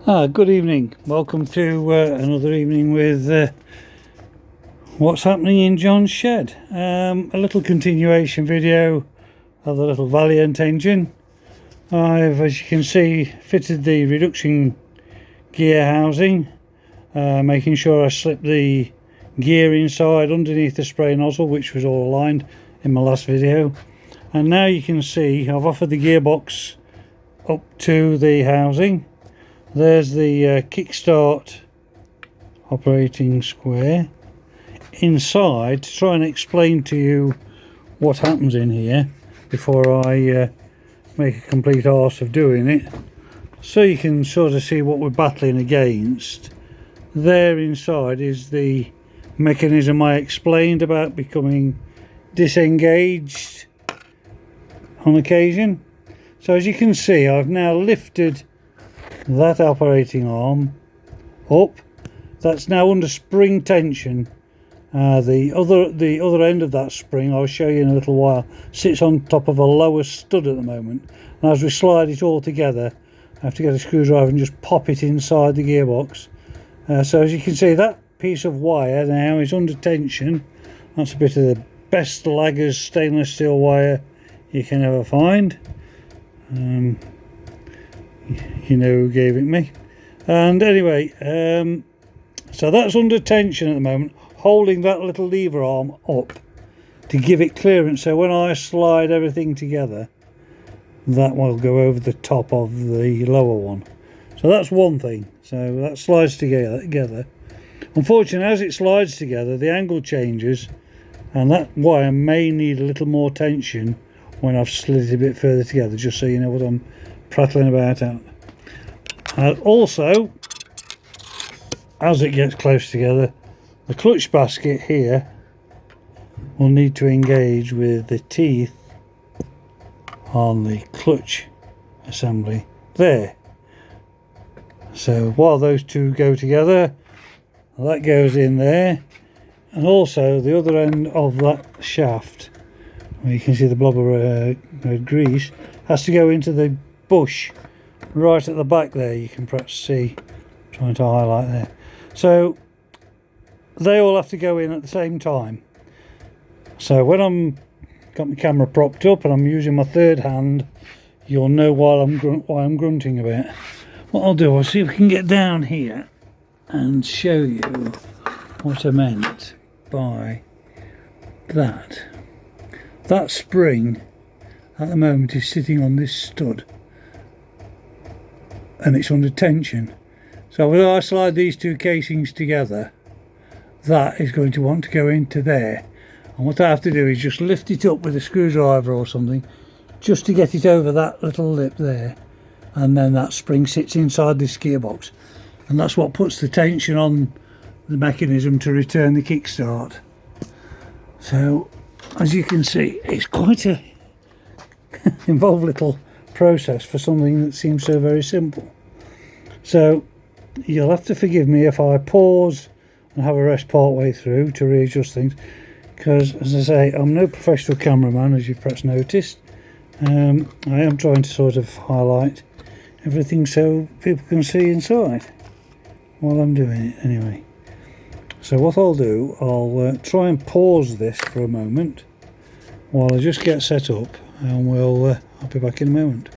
Good evening. Welcome to another evening with what's happening in John's shed. A little continuation video of the little Valiant engine. I've, as you can see, fitted the reduction gear housing, making sure I slip the gear inside underneath the spray nozzle, which was all aligned in my last video. And now you can see I've offered the gearbox up to the housing. There's the kickstart operating square. Inside, to try and explain to you what happens in here before I make a complete arse of doing it, so you can sort of see what we're battling against. There inside is the mechanism I explained about becoming disengaged on occasion. So as you can see, I've now lifted that operating arm up. That's now under spring tension. The other end of that spring, I'll show you in a little while, sits on top of a lower stud at the moment, and as we slide it all together I have to get a screwdriver and just pop it inside the gearbox. So as you can see, that piece of wire now is under tension. That's a bit of the best laggers stainless steel wire you can ever find. You know who gave it me. And anyway, so that's under tension at the moment, holding that little lever arm up to give it clearance, so when I slide everything together that will go over the top of the lower one. So that's one thing. So that slides together. Unfortunately, as it slides together, the angle changes, and that wire may need a little more tension when I've slid it a bit further together, just so you know what I'm prattling about out. Also, as it gets close together, the clutch basket here will need to engage with the teeth on the clutch assembly there. So while those two go together, that goes in there, and also the other end of that shaft, where you can see the blob of red grease, has to go into the bush right at the back there. You can perhaps see, trying to highlight there. So they all have to go in at the same time. So when I'm got my camera propped up and I'm using my third hand, you'll know why I'm grunting a bit. What I'll do, I'll see if we can get down here and show you what I meant by that. That spring at the moment is sitting on this stud and it's under tension. So when I slide these two casings together, that is going to want to go into there, and what I have to do is just lift it up with a screwdriver or something just to get it over that little lip there, and then that spring sits inside this gearbox, and that's what puts the tension on the mechanism to return the kickstart. So as you can see, it's quite a involved little process for something that seems so very simple. So you'll have to forgive me if I pause and have a rest part way through to readjust things, because as I say, I'm no professional cameraman, as you've perhaps noticed. I am trying to sort of highlight everything so people can see inside while I'm doing it anyway. So what I'll do, I'll try and pause this for a moment while I just get set up, and I'll be back in a moment.